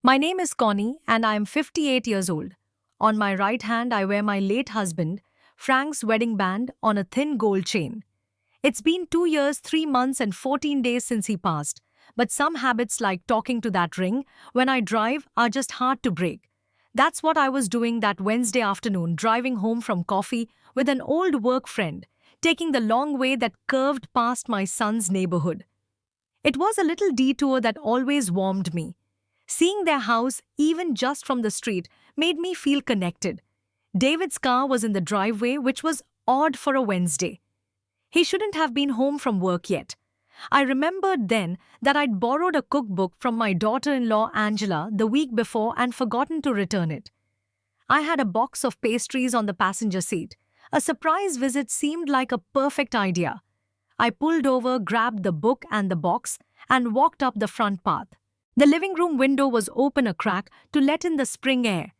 My name is Connie and I am 58 years old. On my right hand, I wear my late husband, Frank's wedding band on a thin gold chain. It's been 2 years, 3 months, and 14 days since he passed, but some habits like talking to that ring when I drive are just hard to break. That's what I was doing that Wednesday afternoon, driving home from coffee with an old work friend, taking the long way that curved past my son's neighborhood. It was a little detour that always warmed me. Seeing their house, even just from the street, made me feel connected. David's car was in the driveway, which was odd for a Wednesday. He shouldn't have been home from work yet. I remembered then that I'd borrowed a cookbook from my daughter-in-law Angela the week before and forgotten to return it. I had a box of pastries on the passenger seat. A surprise visit seemed like a perfect idea. I pulled over, grabbed the book and the box, and walked up the front path. The living room window was open a crack to let in the spring air.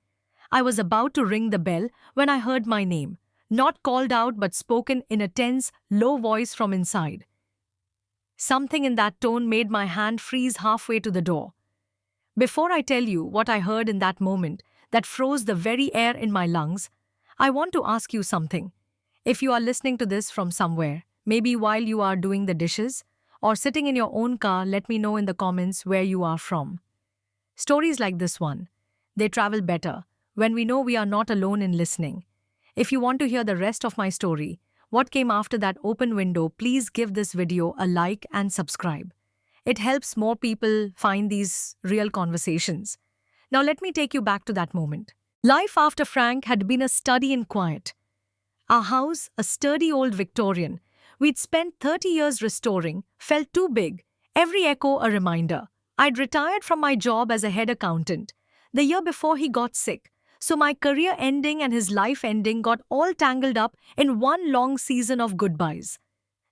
I was about to ring the bell when I heard my name, not called out but spoken in a tense, low voice from inside. Something in that tone made my hand freeze halfway to the door. Before I tell you what I heard in that moment that froze the very air in my lungs, I want to ask you something. If you are listening to this from somewhere, maybe while you are doing the dishes, or sitting in your own car, let me know in the comments where you are from. Stories like this one, they travel better when we know we are not alone in listening. If you want to hear the rest of my story, what came after that open window, please give this video a like and subscribe. It helps more people find these real conversations. Now let me take you back to that moment. Life after Frank had been a study in quiet. Our house, a sturdy old Victorian, we'd spent 30 years restoring, felt too big, every echo a reminder. I'd retired from my job as a head accountant the year before he got sick, so my career ending and his life ending got all tangled up in one long season of goodbyes.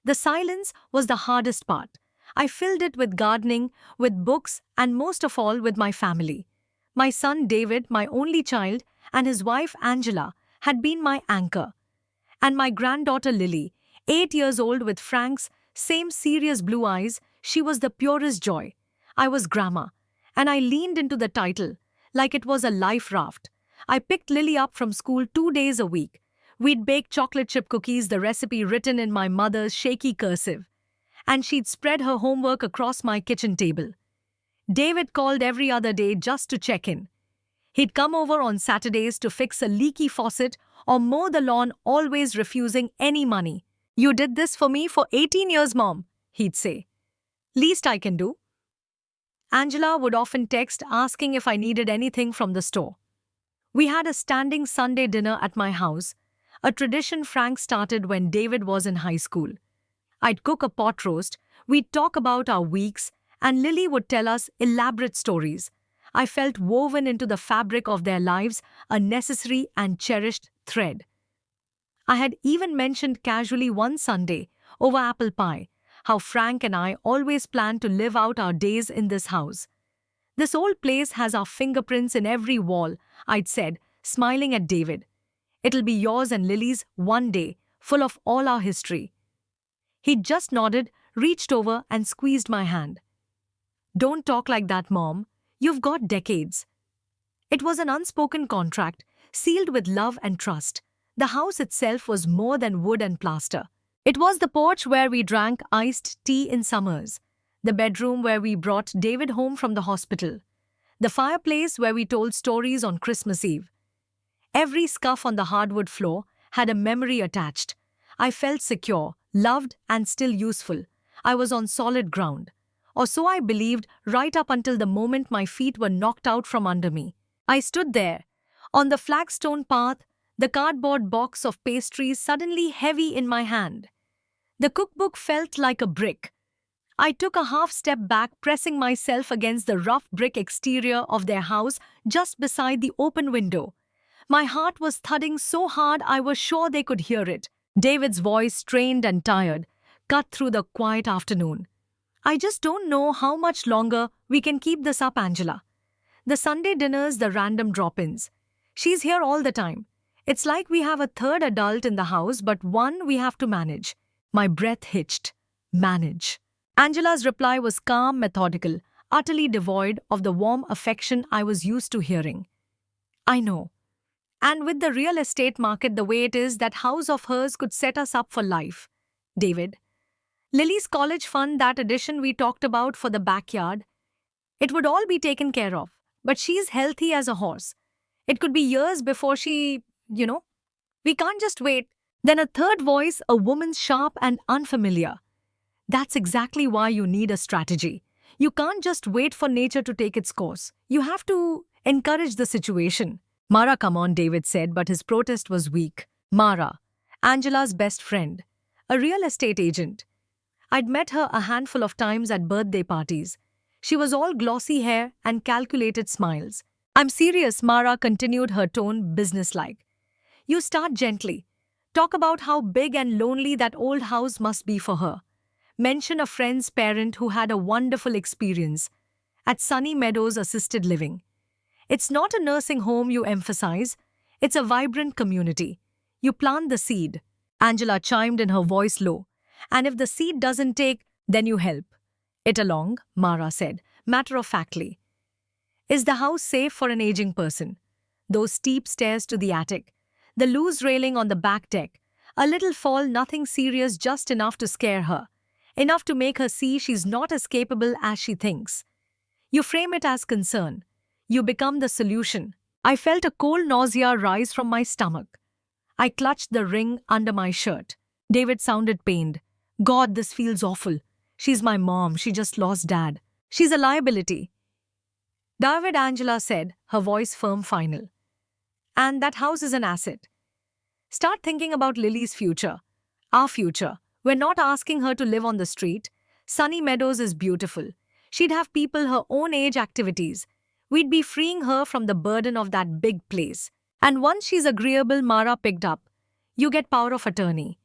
The silence was the hardest part. I filled it with gardening, with books, and most of all with my family. My son David, my only child, and his wife Angela had been my anchor. And my granddaughter Lily, 8 years old with Frank's same serious blue eyes, she was the purest joy. I was grandma, and I leaned into the title like it was a life raft. I picked Lily up from school 2 days a week. We'd bake chocolate chip cookies, the recipe written in my mother's shaky cursive, and she'd spread her homework across my kitchen table. David called every other day just to check in. He'd come over on Saturdays to fix a leaky faucet or mow the lawn, always refusing any money. "You did this for me for 18 years, Mom," he'd say. "Least I can do." Angela would often text asking if I needed anything from the store. We had a standing Sunday dinner at my house, a tradition Frank started when David was in high school. I'd cook a pot roast, we'd talk about our weeks, and Lily would tell us elaborate stories. I felt woven into the fabric of their lives, a necessary and cherished thread. I had even mentioned casually one Sunday, over apple pie, how Frank and I always planned to live out our days in this house. "This old place has our fingerprints in every wall," I'd said, smiling at David. "It'll be yours and Lily's one day, full of all our history." He just nodded, reached over and squeezed my hand. "Don't talk like that, Mom. You've got decades." It was an unspoken contract, sealed with love and trust. The house itself was more than wood and plaster. It was the porch where we drank iced tea in summers, the bedroom where we brought David home from the hospital, the fireplace where we told stories on Christmas Eve. Every scuff on the hardwood floor had a memory attached. I felt secure, loved, and still useful. I was on solid ground. Or so I believed, right up until the moment my feet were knocked out from under me. I stood there, on the flagstone path, the cardboard box of pastries suddenly heavy in my hand. The cookbook felt like a brick. I took a half step back, pressing myself against the rough brick exterior of their house just beside the open window. My heart was thudding so hard I was sure they could hear it. David's voice, strained and tired, cut through the quiet afternoon. "I just don't know how much longer we can keep this up, Angela. The Sunday dinners, the random drop-ins. She's here all the time. It's like we have a third adult in the house, but one we have to manage." My breath hitched. Manage. Angela's reply was calm, methodical. utterly devoid of the warm affection I was used to hearing. I know. And with the real estate market the way it is, that house of hers could set us up for life. David. Lily's college fund, that addition we talked about for the backyard, it would all be taken care of. But she's healthy as a horse. It could be years before you know, we can't just wait. Then a third voice, a woman's sharp and unfamiliar. That's exactly why you need a strategy. You can't just wait for nature to take its course. You have to encourage the situation. Mara, come on, David said, but his protest was weak. Mara, Angela's best friend, a real estate agent. I'd met her a handful of times at birthday parties. She was all glossy hair and calculated smiles. I'm serious, Mara continued, her tone businesslike. You start gently. Talk about how big and lonely that old house must be for her. Mention a friend's parent who had a wonderful experience at Sunny Meadows Assisted Living. It's not a nursing home, you emphasize. It's a vibrant community. You plant the seed. Angela chimed in, her voice low. And if the seed doesn't take, then you help it along, Mara said, matter-of-factly. Is the house safe for an aging person? Those steep stairs to the attic, the loose railing on the back deck, a little fall, nothing serious, just enough to scare her, enough to make her see she's not as capable as she thinks. You frame it as concern. You become the solution. I felt a cold nausea rise from my stomach. I clutched the ring under my shirt. David sounded pained. God, this feels awful. She's my mom. She just lost dad. She's a liability. David, Angela said, her voice firm, final. And that house is an asset. Start thinking about Lily's future. Our future. We're not asking her to live on the street. Sunny Meadows is beautiful. She'd have people her own age, activities. We'd be freeing her from the burden of that big place. And once she's agreeable, Mara picked up, you get power of attorney.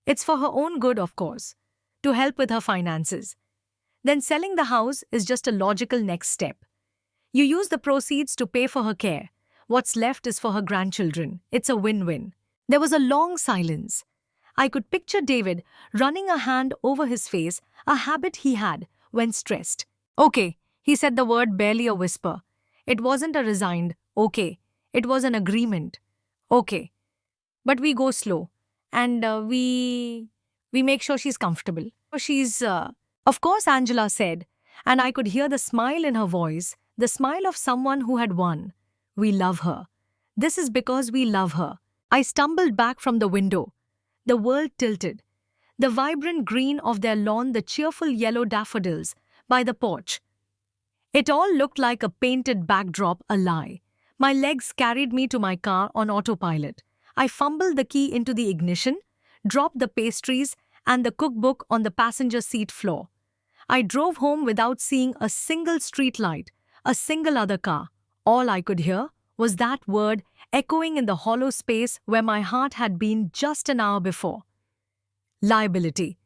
It's for her own good, of course, to help with her finances. Then selling the house is just a logical next step. You use the proceeds to pay for her care. What's left is for her grandchildren. It's a win-win. There was a long silence. I could picture David running a hand over his face, a habit he had when stressed. Okay, he said the word barely a whisper. It wasn't a resigned, okay. It was an agreement. Okay. But we go slow. And we make sure she's comfortable. Of course, Angela said, and I could hear the smile in her voice, the smile of someone who had won. We love her. This is because we love her. I stumbled back from the window. The world tilted. The vibrant green of their lawn, the cheerful yellow daffodils by the porch. It all looked like a painted backdrop, a lie. My legs carried me to my car on autopilot. I fumbled the key into the ignition, dropped the pastries and the cookbook on the passenger seat floor. I drove home without seeing a single street light, a single other car. All I could hear was that word echoing in the hollow space where my heart had been just an hour before. Liability.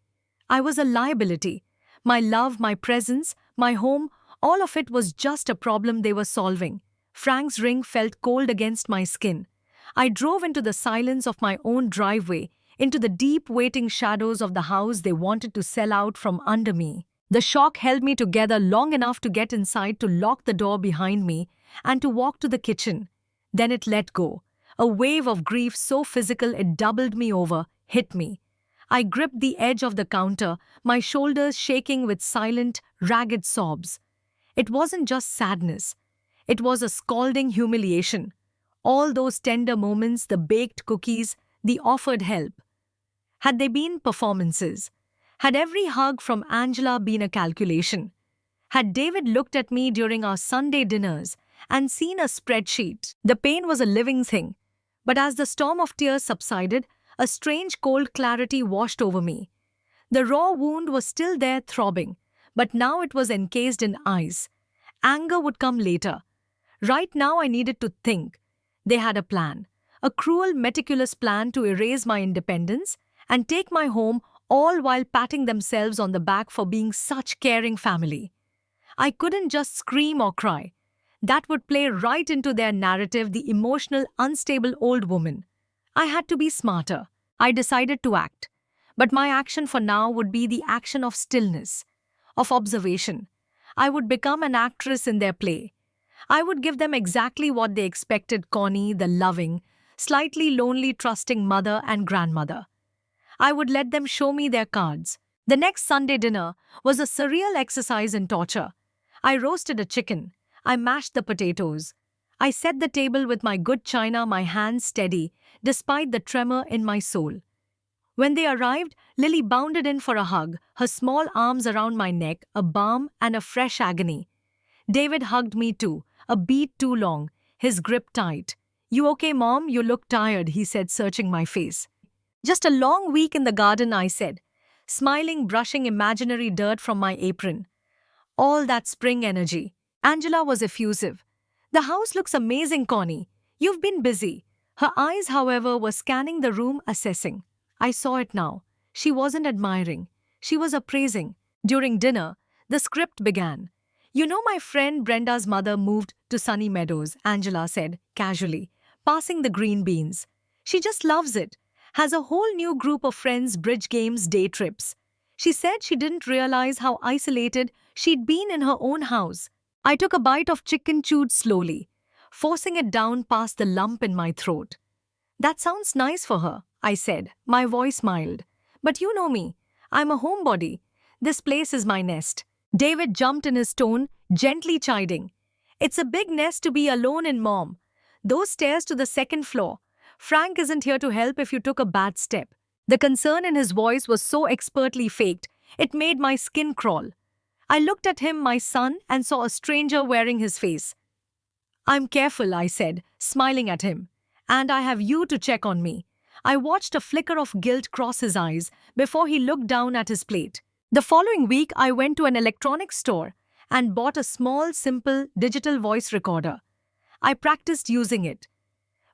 I was a liability. My love, my presence, my home, all of it was just a problem they were solving. Frank's ring felt cold against my skin. I drove into the silence of my own driveway, into the deep waiting shadows of the house they wanted to sell out from under me. The shock held me together long enough to get inside, to lock the door behind me, and to walk to the kitchen. Then it let go. A wave of grief so physical it doubled me over, hit me. I gripped the edge of the counter, my shoulders shaking with silent, ragged sobs. It wasn't just sadness. It was a scalding humiliation. All those tender moments, the baked cookies, the offered help. Had they been performances? Had every hug from Angela been a calculation? Had David looked at me during our Sunday dinners and seen a spreadsheet? The pain was a living thing. But as the storm of tears subsided, a strange cold clarity washed over me. The raw wound was still there, throbbing, but now it was encased in ice. Anger would come later. Right now I needed to think. They had a plan, a cruel, meticulous plan to erase my independence and take my home, all while patting themselves on the back for being such caring family. I couldn't just scream or cry. That would play right into their narrative, the emotional, unstable old woman. I had to be smarter. I decided to act. But my action for now would be the action of stillness, of observation. I would become an actress in their play. I would give them exactly what they expected: Connie, the loving, slightly lonely, trusting mother and grandmother. I would let them show me their cards. The next Sunday dinner was a surreal exercise in torture. I roasted a chicken. I mashed the potatoes. I set the table with my good china, my hands steady, despite the tremor in my soul. When they arrived, Lily bounded in for a hug, her small arms around my neck, a balm and a fresh agony. David hugged me too, a beat too long, his grip tight. "You okay, Mom? You look tired," he said, searching my face. "Just a long week in the garden," I said, smiling, brushing imaginary dirt from my apron. All that spring energy. Angela was effusive. "The house looks amazing, Connie. You've been busy." Her eyes, however, were scanning the room, assessing. I saw it now. She wasn't admiring. She was appraising. During dinner, the script began. "You know, my friend Brenda's mother moved to Sunny Meadows," Angela said, casually, passing the green beans. "She just loves it. Has a whole new group of friends, bridge games, day trips." She said she didn't realize how isolated she'd been in her own house. I took a bite of chicken, chewed slowly, forcing it down past the lump in my throat. "That sounds nice for her," I said, my voice mild. "But you know me. I'm a homebody. This place is my nest." David jumped in his tone, gently chiding. "It's a big nest to be alone in, Mom. Those stairs to the second floor. Frank isn't here to help if you took a bad step." The concern in his voice was so expertly faked, it made my skin crawl. I looked at him, my son, and saw a stranger wearing his face. "I'm careful," I said, smiling at him. "And I have you to check on me." I watched a flicker of guilt cross his eyes before he looked down at his plate. The following week, I went to an electronics store and bought a small, simple digital voice recorder. I practiced using it.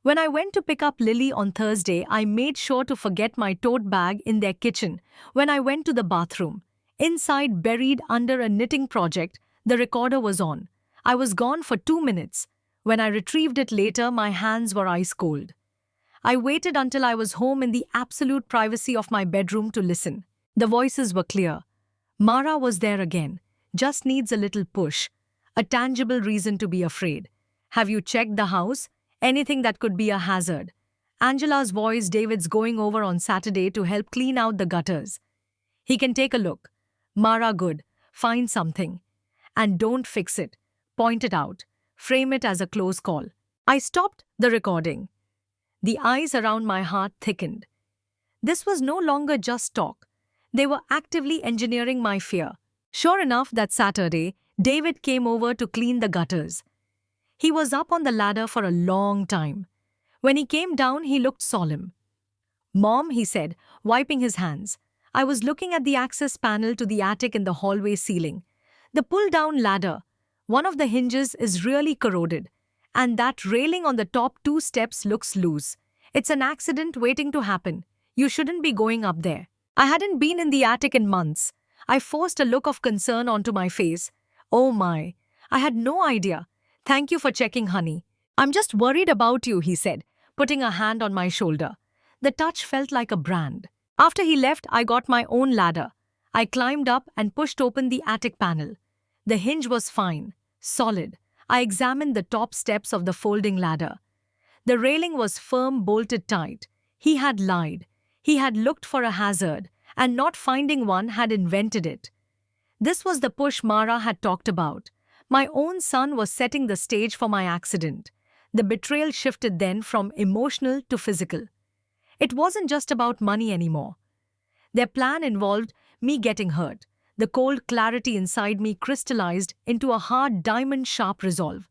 When I went to pick up Lily on Thursday, I made sure to forget my tote bag in their kitchen when I went to the bathroom. Inside, buried under a knitting project, the recorder was on. I was gone for 2 minutes. When I retrieved it later, my hands were ice cold. I waited until I was home in the absolute privacy of my bedroom to listen. The voices were clear. Mara was there again. "Just needs a little push. A tangible reason to be afraid. Have you checked the house? Anything that could be a hazard." Angela's voice: "David's going over on Saturday to help clean out the gutters. He can take a look." Mara: "Good. Find something. And don't fix it. Point it out. Frame it as a close call." I stopped the recording. The eyes around my heart thickened. This was no longer just talk. They were actively engineering my fear. Sure enough, that Saturday, David came over to clean the gutters. He was up on the ladder for a long time. When he came down, he looked solemn. "Mom," he said, wiping his hands. I was looking at the access panel to the attic in the hallway ceiling. The pull-down ladder. One of the hinges is really corroded, and that railing on the top 2 steps looks loose. It's an accident waiting to happen. You shouldn't be going up there." I hadn't been in the attic in months. I forced a look of concern onto my face. "Oh my, I had no idea. Thank you for checking, honey." "I'm just worried about you," he said, putting a hand on my shoulder. The touch felt like a brand. After he left, I got my own ladder. I climbed up and pushed open the attic panel. The hinge was fine, solid. I examined the top steps of the folding ladder. The railing was firm, bolted tight. He had lied. He had looked for a hazard, and not finding one had invented it. This was the push Mara had talked about. My own son was setting the stage for my accident. The betrayal shifted then from emotional to physical. It wasn't just about money anymore. Their plan involved me getting hurt. The cold clarity inside me crystallized into a hard, diamond-sharp resolve.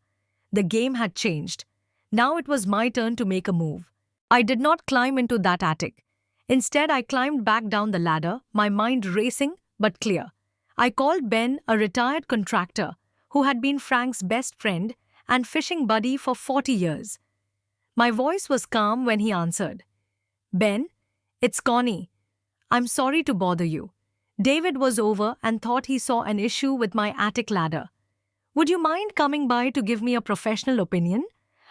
The game had changed. Now it was my turn to make a move. I did not climb into that attic. Instead, I climbed back down the ladder, my mind racing but clear. I called Ben, a retired contractor who had been Frank's best friend and fishing buddy for 40 years. My voice was calm when he answered. "Ben, it's Connie. I'm sorry to bother you." David was over and thought he saw an issue with my attic ladder. "Would you mind coming by to give me a professional opinion?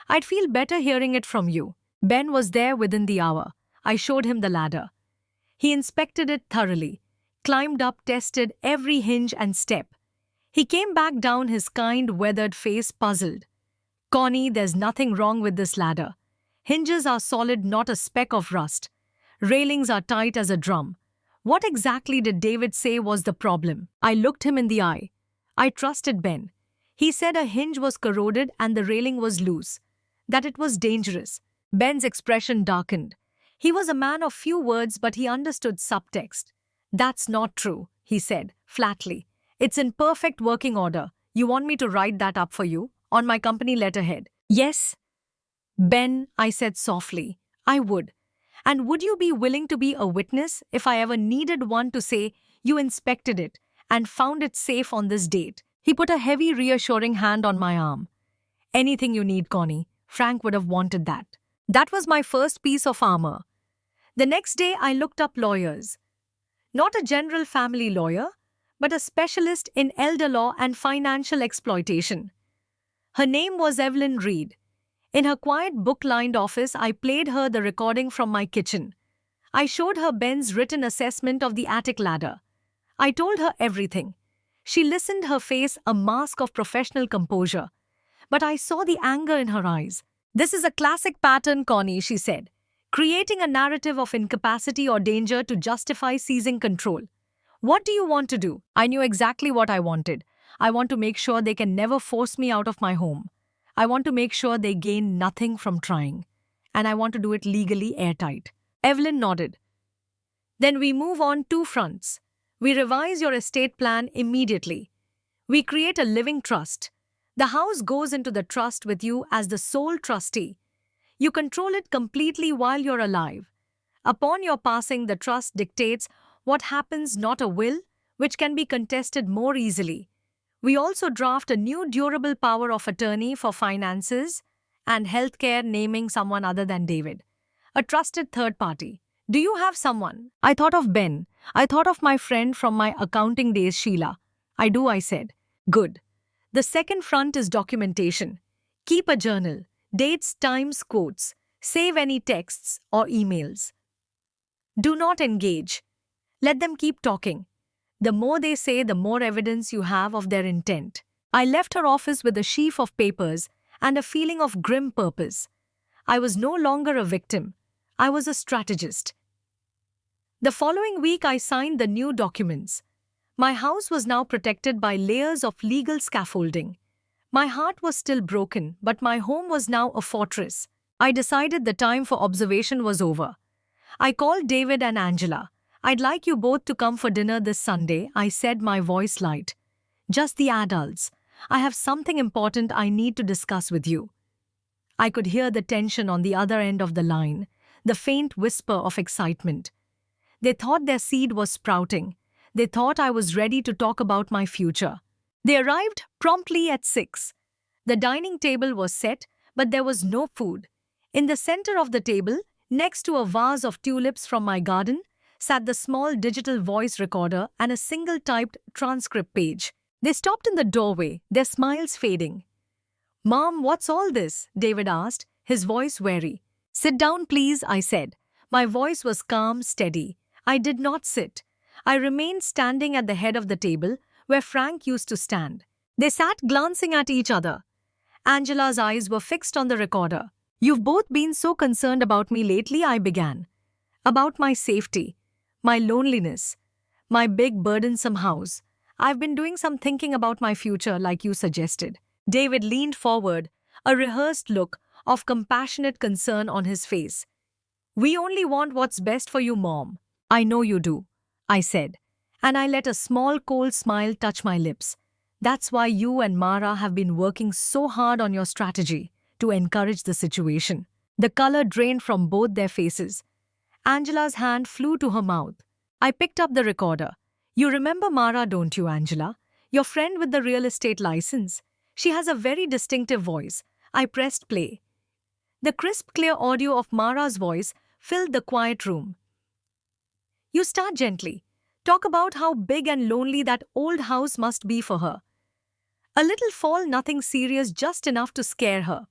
I'd feel better hearing it from you." Ben was there within the hour. I showed him the ladder. He inspected it thoroughly, climbed up, tested every hinge and step. He came back down, his kind, weathered face puzzled. Connie, there's nothing wrong with this ladder. Hinges are solid, not a speck of rust. Railings are tight as a drum. What exactly did David say was the problem? I looked him in the eye. I trusted Ben. He said a hinge was corroded and the railing was loose, that it was dangerous. Ben's expression darkened. He was a man of few words, but he understood subtext. That's not true, he said, flatly. It's in perfect working order. You want me to write that up for you? On my company letterhead? Yes. Ben, I said softly, I would. And would you be willing to be a witness if I ever needed one to say you inspected it and found it safe on this date? He put a heavy, reassuring hand on my arm. Anything you need, Connie. Frank would have wanted that. That was my first piece of armor. The next day, I looked up lawyers. Not a general family lawyer, but a specialist in elder law and financial exploitation. Her name was Evelyn Reed. In her quiet book-lined office, I played her the recording from my kitchen. I showed her Ben's written assessment of the attic ladder. I told her everything. She listened, her face a mask of professional composure. But I saw the anger in her eyes. This is a classic pattern, Connie, she said. Creating a narrative of incapacity or danger to justify seizing control. What do you want to do? I knew exactly what I wanted. I want to make sure they can never force me out of my home. I want to make sure they gain nothing from trying. And I want to do it legally airtight. Evelyn nodded. Then we move on two fronts. We revise your estate plan immediately. We create a living trust. The house goes into the trust with you as the sole trustee. You control it completely while you're alive. Upon your passing, the trust dictates what happens, not a will, which can be contested more easily. We also draft a new durable power of attorney for finances and healthcare, naming someone other than David. A trusted third party. Do you have someone? I thought of Ben. I thought of my friend from my accounting days, Sheila. I do, I said. Good. The second front is documentation. Keep a journal. Dates, times, quotes. Save any texts or emails. Do not engage. Let them keep talking. The more they say, the more evidence you have of their intent. I left her office with a sheaf of papers and a feeling of grim purpose. I was no longer a victim. I was a strategist. The following week, I signed the new documents. My house was now protected by layers of legal scaffolding. My heart was still broken, but my home was now a fortress. I decided the time for observation was over. I called David and Angela. I'd like you both to come for dinner this Sunday, I said, my voice light. Just the adults. I have something important I need to discuss with you. I could hear the tension on the other end of the line, the faint whisper of excitement. They thought their seed was sprouting. They thought I was ready to talk about my future. They arrived promptly at 6. The dining table was set, but there was no food. In the center of the table, next to a vase of tulips from my garden, sat the small digital voice recorder and a single typed transcript page. They stopped in the doorway, their smiles fading. Mom, what's all this? David asked, his voice wary. Sit down, please, I said. My voice was calm, steady. I did not sit. I remained standing at the head of the table, where Frank used to stand. They sat glancing at each other. Angela's eyes were fixed on the recorder. You've both been so concerned about me lately, I began. About my safety, my loneliness, my big burdensome house. I've been doing some thinking about my future, like you suggested. David leaned forward, a rehearsed look of compassionate concern on his face. We only want what's best for you, Mom. I know you do, I said, and I let a small cold smile touch my lips. That's why you and Mara have been working so hard on your strategy to encourage the situation. The color drained from both their faces. Angela's hand flew to her mouth. I picked up the recorder. You remember Mara, don't you, Angela? Your friend with the real estate license. She has a very distinctive voice. I pressed play. The crisp, clear audio of Mara's voice filled the quiet room. You start gently. Talk about how big and lonely that old house must be for her. A little fall, nothing serious, just enough to scare her.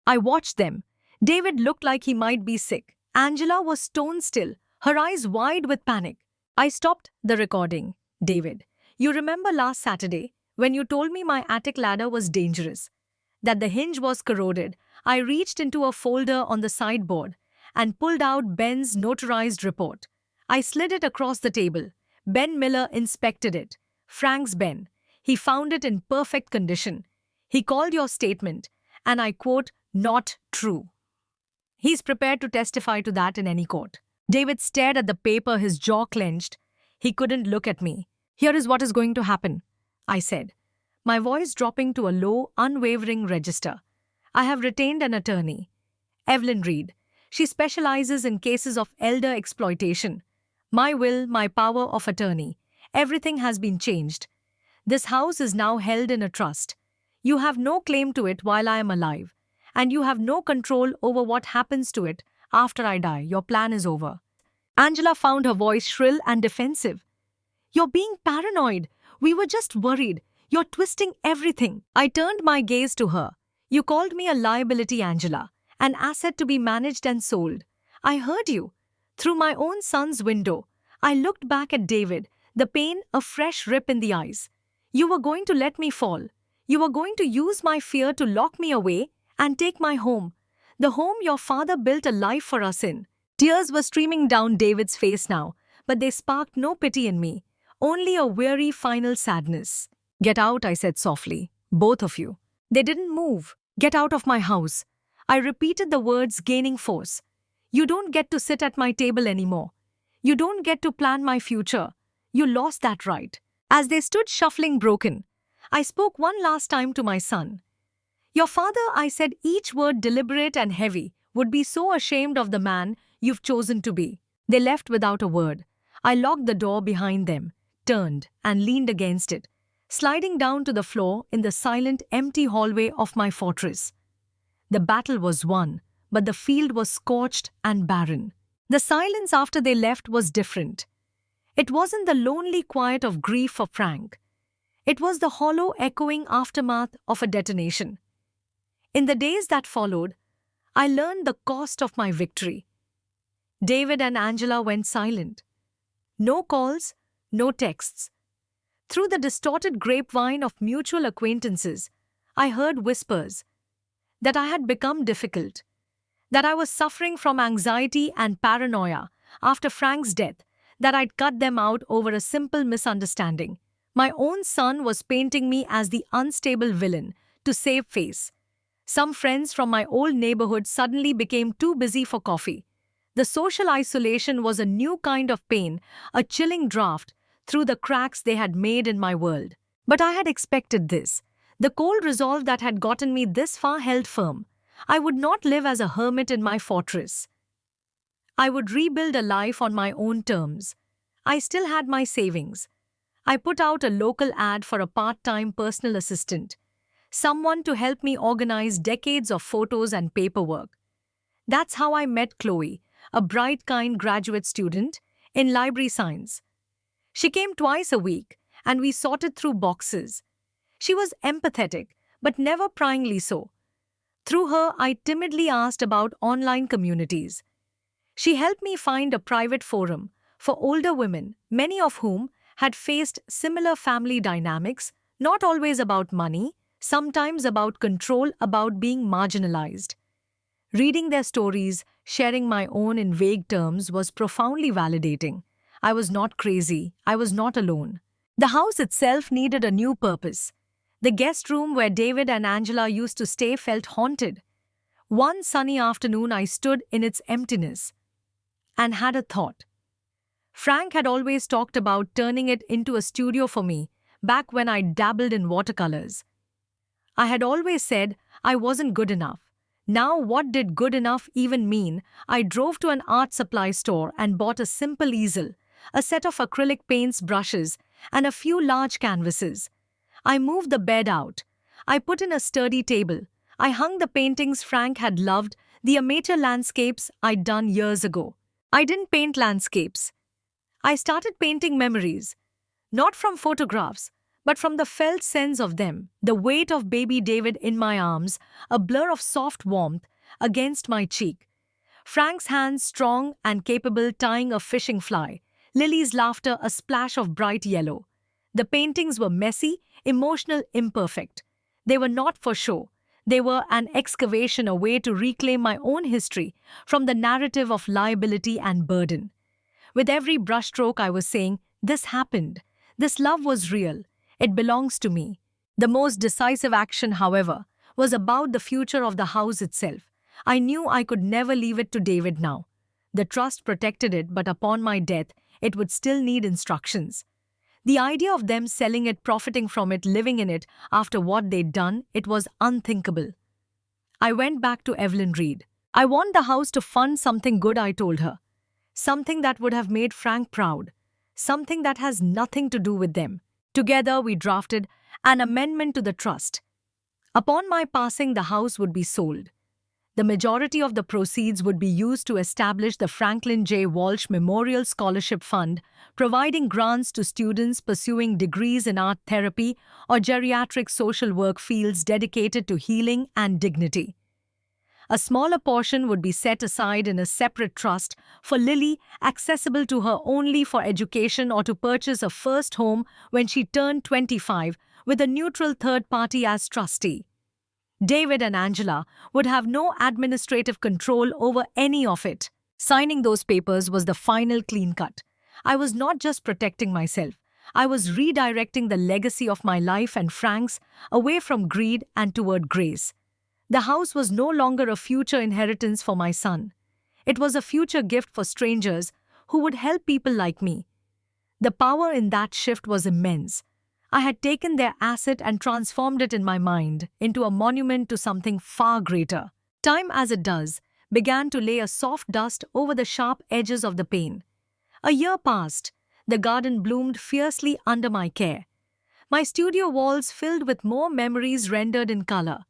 I watched them. David looked like he might be sick. Angela was stone still, her eyes wide with panic. I stopped the recording. David, you remember last Saturday When you told me my attic ladder was dangerous, that the hinge was corroded, I reached into a folder on the sideboard and pulled out Ben's notarized report. I slid it across the table. Ben Miller inspected it. Frank's Ben. He found it in perfect condition. He called your statement, and I quote, not true. He's prepared to testify to that in any court. David stared at the paper, his jaw clenched. He couldn't look at me. Here is what is going to happen, I said, my voice dropping to a low, unwavering register. I have retained an attorney, Evelyn Reed. She specializes in cases of elder exploitation. My will, my power of attorney, everything has been changed. This house is now held in a trust. You have no claim to it while I am alive, and you have no control over what happens to it after I die. Your plan is over. Angela found her voice shrill and defensive. You're being paranoid. We were just worried. You're twisting everything. I turned my gaze to her. You called me a liability, Angela, an asset to be managed and sold. I heard you. Through my own son's window, I looked back at David, the pain a fresh rip in the eyes. You were going to let me fall. You were going to use my fear to lock me away and take my home, the home your father built a life for us in. Tears were streaming down David's face now, but they sparked no pity in me, only a weary final sadness. Get out, I said softly, both of you. They didn't move. Get out of my house. I repeated the words, gaining force. You don't get to sit at my table anymore. You don't get to plan my future. You lost that right. As they stood shuffling broken, I spoke one last time to my son. Your father, I said, each word deliberate and heavy, would be so ashamed of the man you've chosen to be. They left without a word. I locked the door behind them, turned, and leaned against it, sliding down to the floor in the silent, empty hallway of my fortress. The battle was won, but the field was scorched and barren. The silence after they left was different. It wasn't the lonely quiet of grief for Frank. It was the hollow, echoing aftermath of a detonation. In the days that followed, I learned the cost of my victory. David and Angela went silent. No calls, no texts. Through the distorted grapevine of mutual acquaintances, I heard whispers that I had become difficult, that I was suffering from anxiety and paranoia after Frank's death, that I'd cut them out over a simple misunderstanding. My own son was painting me as the unstable villain to save face. Some friends from my old neighborhood suddenly became too busy for coffee. The social isolation was a new kind of pain, a chilling draft through the cracks they had made in my world. But I had expected this. The cold resolve that had gotten me this far held firm. I would not live as a hermit in my fortress. I would rebuild a life on my own terms. I still had my savings. I put out a local ad for a part-time personal assistant, someone to help me organize decades of photos and paperwork. That's how I met Chloe, a bright, kind graduate student in library science. She came twice a week, and we sorted through boxes. She was empathetic, but never pryingly so. Through her, I timidly asked about online communities. She helped me find a private forum for older women, many of whom had faced similar family dynamics, not always about money, sometimes about control, about being marginalized. Reading their stories, sharing my own in vague terms was profoundly validating. I was not crazy. I was not alone. The house itself needed a new purpose. The guest room where David and Angela used to stay felt haunted. One sunny afternoon, I stood in its emptiness and had a thought. Frank had always talked about turning it into a studio for me, back when I dabbled in watercolors. I had always said I wasn't good enough. Now, what did good enough even mean? I drove to an art supply store and bought a simple easel, a set of acrylic paints, brushes, and a few large canvases. I moved the bed out. I put in a sturdy table. I hung the paintings Frank had loved, the amateur landscapes I'd done years ago. I didn't paint landscapes. I started painting memories, not from photographs, but from the felt sense of them, the weight of baby David in my arms, a blur of soft warmth against my cheek. Frank's hands strong and capable tying a fishing fly, Lily's laughter a splash of bright yellow. The paintings were messy, emotional, imperfect. They were not for show. They were an excavation, a way to reclaim my own history from the narrative of liability and burden. With every brushstroke, I was saying, "This happened. This love was real. It belongs to me." The most decisive action, however, was about the future of the house itself. I knew I could never leave it to David now. The trust protected it, but upon my death, it would still need instructions. The idea of them selling it, profiting from it, living in it after what they'd done, it was unthinkable. I went back to Evelyn Reed. "I want the house to fund something good," I told her. "Something that would have made Frank proud. Something that has nothing to do with them." Together, we drafted an amendment to the trust. Upon my passing, the house would be sold. The majority of the proceeds would be used to establish the Franklin J. Walsh Memorial Scholarship Fund, providing grants to students pursuing degrees in art therapy or geriatric social work fields dedicated to healing and dignity. A smaller portion would be set aside in a separate trust for Lily, accessible to her only for education or to purchase a first home when she turned 25, with a neutral third party as trustee. David and Angela would have no administrative control over any of it. Signing those papers was the final clean cut. I was not just protecting myself, I was redirecting the legacy of my life and Frank's away from greed and toward grace. The house was no longer a future inheritance for my son. It was a future gift for strangers who would help people like me. The power in that shift was immense. I had taken their asset and transformed it in my mind into a monument to something far greater. Time, as it does, began to lay a soft dust over the sharp edges of the pane. A year passed. The garden bloomed fiercely under my care. My studio walls filled with more memories rendered in color.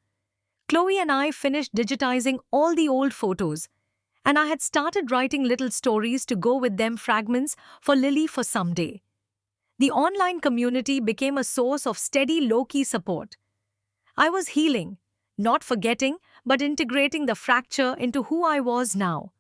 Chloe and I finished digitizing all the old photos, and I had started writing little stories to go with them, fragments for Lily for someday. The online community became a source of steady, low-key support. I was healing, not forgetting, but integrating the fracture into who I was now.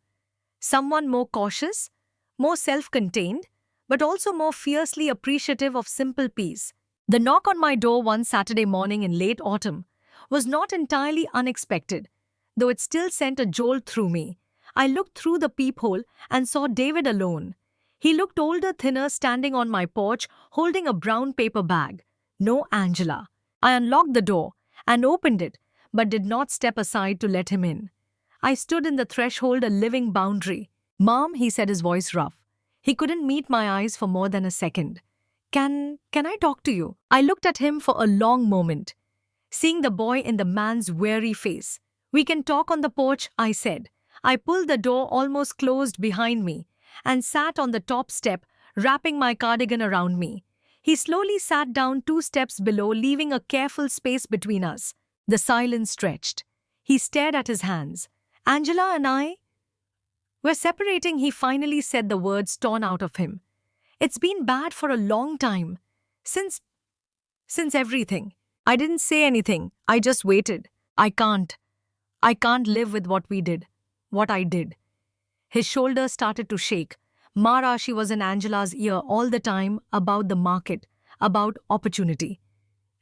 Someone more cautious, more self-contained, but also more fiercely appreciative of simple peace. The knock on my door one Saturday morning in late autumn was not entirely unexpected, though it still sent a jolt through me. I looked through the peephole and saw David alone. He looked older, thinner, standing on my porch, holding a brown paper bag. No Angela. I unlocked the door and opened it, but did not step aside to let him in. I stood in the threshold, a living boundary. "Mom," he said, his voice rough. He couldn't meet my eyes for more than a second. Can I talk to you?" I looked at him for a long moment, seeing the boy in the man's weary face. "We can talk on the porch," I said. I pulled the door almost closed behind me and sat on the top step, wrapping my cardigan around me. He slowly sat down 2 steps below, leaving a careful space between us. The silence stretched. He stared at his hands. "Angela and I? We're separating," he finally said, the words torn out of him. "It's been bad for a long time. Since everything." I didn't say anything. I just waited. I can't live with what we did. What I did." His shoulders started to shake. Mara, she was in Angela's ear all the time, about the market, about opportunity.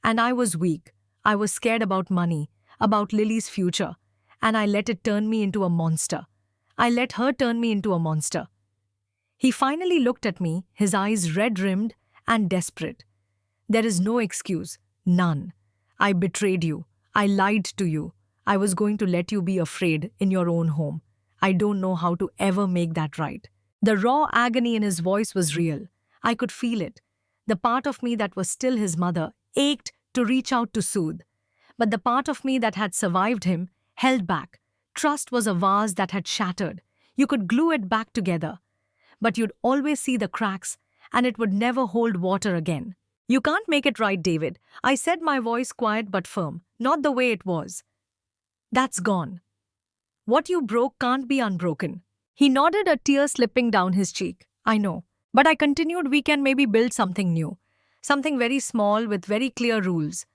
And I was weak. I was scared about money, about Lily's future, and I let it turn me into a monster. I let her turn me into a monster. He finally looked at me, his eyes red-rimmed and desperate. "There is no excuse. None. I betrayed you. I lied to you. I was going to let you be afraid in your own home. I don't know how to ever make that right." The raw agony in his voice was real. I could feel it. The part of me that was still his mother ached to reach out to soothe. But the part of me that had survived him held back. Trust was a vase that had shattered. You could glue it back together, but you'd always see the cracks, and it would never hold water again. "You can't make it right, David," I said, my voice quiet but firm. "Not the way it was. That's gone. What you broke can't be unbroken." He nodded, a tear slipping down his cheek. "I know. But I continued, we can maybe build something new. Something very small with very clear rules.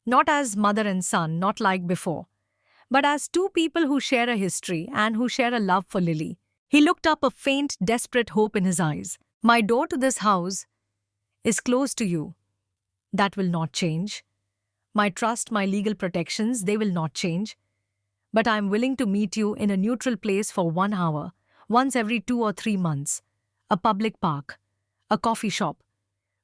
Not as mother and son, not like before, but as 2 people who share a history and who share a love for Lily." He looked up, a faint, desperate hope in his eyes. "My door to this house is close to you. That will not change. My trust, my legal protections, they will not change. But I am willing to meet you in a neutral place for 1 hour, once every 2 or 3 months. A public park, a coffee shop.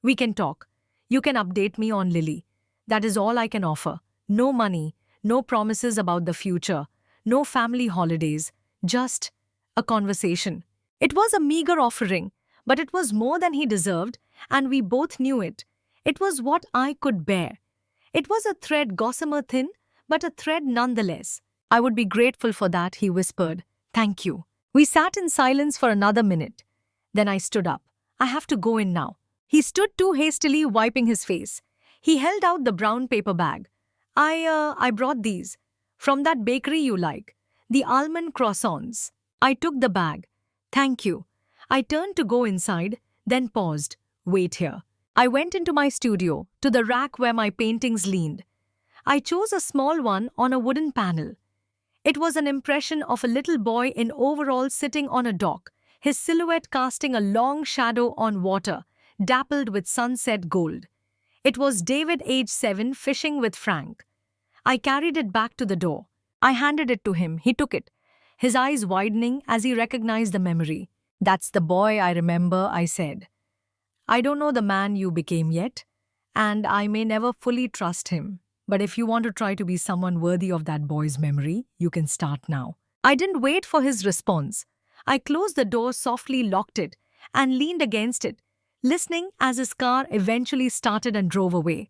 We can talk. You can update me on Lily. That is all I can offer. No money, no promises about the future, no family holidays, just a conversation. It was a meager offering, but it was more than he deserved, and we both knew it. It was what I could bear. It was a thread gossamer thin, but a thread nonetheless. I would be grateful for that, he whispered. Thank you. We sat in silence for another minute. Then I stood up. I have to go in now. He stood too hastily, wiping his face. He held out the brown paper bag. I brought these. From that bakery you like. The almond croissants. I took the bag. Thank you. I turned to go inside, then paused. Wait here. I went into my studio, to the rack where my paintings leaned. I chose a small one on a wooden panel. It was an impression of a little boy in overalls sitting on a dock, his silhouette casting a long shadow on water, dappled with sunset gold. It was David, age 7, fishing with Frank. I carried it back to the door. I handed it to him. He took it, his eyes widening as he recognized the memory. That's the boy I remember, I said. I don't know the man you became yet, and I may never fully trust him. But if you want to try to be someone worthy of that boy's memory, you can start now. I didn't wait for his response. I closed the door softly, locked it, and leaned against it, listening as his car eventually started and drove away.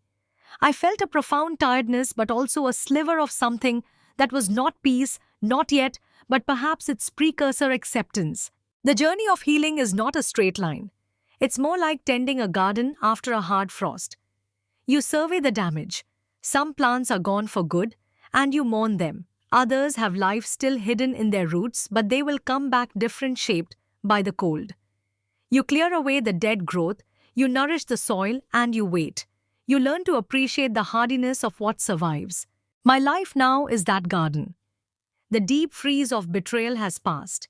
I felt a profound tiredness, but also a sliver of something that was not peace, not yet, but perhaps its precursor, acceptance. The journey of healing is not a straight line. It's more like tending a garden after a hard frost. You survey the damage. Some plants are gone for good, and you mourn them. Others have life still hidden in their roots, but they will come back different, shaped by the cold. You clear away the dead growth, you nourish the soil, and you wait. You learn to appreciate the hardiness of what survives. My life now is that garden. The deep freeze of betrayal has passed.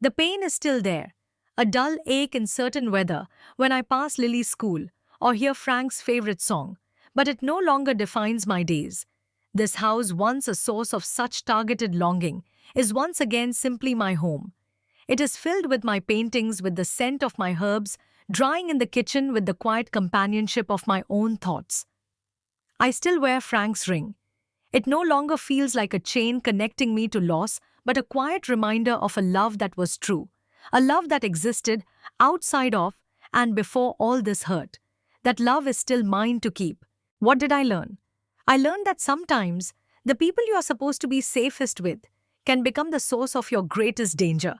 The pain is still there, a dull ache in certain weather when I pass Lily's school or hear Frank's favorite song, but it no longer defines my days. This house, once a source of such targeted longing, is once again simply my home. It is filled with my paintings, with the scent of my herbs, drying in the kitchen with the quiet companionship of my own thoughts. I still wear Frank's ring. It no longer feels like a chain connecting me to loss, but a quiet reminder of a love that was true, a love that existed outside of and before all this hurt. That love is still mine to keep. What did I learn? I learned that sometimes the people you are supposed to be safest with can become the source of your greatest danger.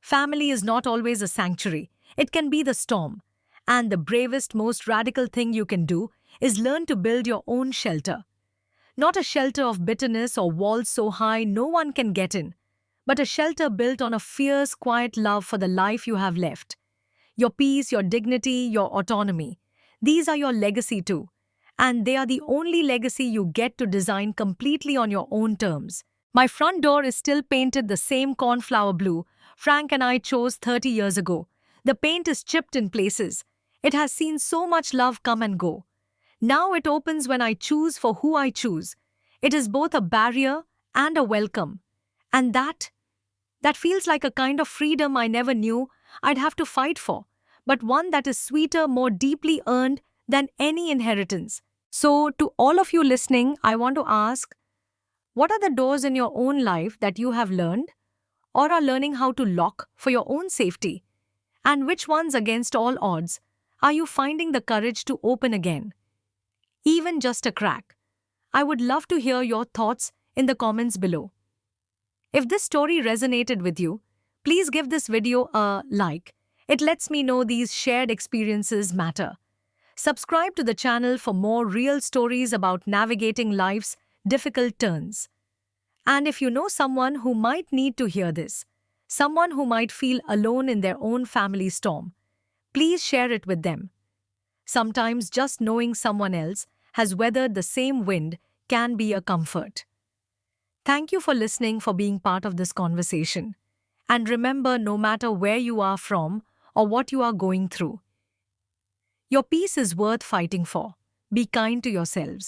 Family is not always a sanctuary. It can be the storm. And the bravest, most radical thing you can do is learn to build your own shelter. Not a shelter of bitterness or walls so high no one can get in, but a shelter built on a fierce, quiet love for the life you have left. Your peace, your dignity, your autonomy. These are your legacy too. And they are the only legacy you get to design completely on your own terms. My front door is still painted the same cornflower blue Frank and I chose 30 years ago. The paint is chipped in places. It has seen so much love come and go. Now it opens when I choose for who I choose. It is both a barrier and a welcome. And that feels like a kind of freedom I never knew I'd have to fight for, but one that is sweeter, more deeply earned than any inheritance. So, to all of you listening, I want to ask, what are the doors in your own life that you have learned or are learning how to lock for your own safety? And which ones, against all odds, are you finding the courage to open again? Even just a crack. I would love to hear your thoughts in the comments below. If this story resonated with you, please give this video a like. It lets me know these shared experiences matter. Subscribe to the channel for more real stories about navigating life's difficult turns. And if you know someone who might need to hear this, someone who might feel alone in their own family storm, please share it with them. Sometimes just knowing someone else has weathered the same wind can be a comfort. Thank you for listening, for being part of this conversation. And remember, no matter where you are from or what you are going through, Your peace is worth fighting for. Be kind to yourselves.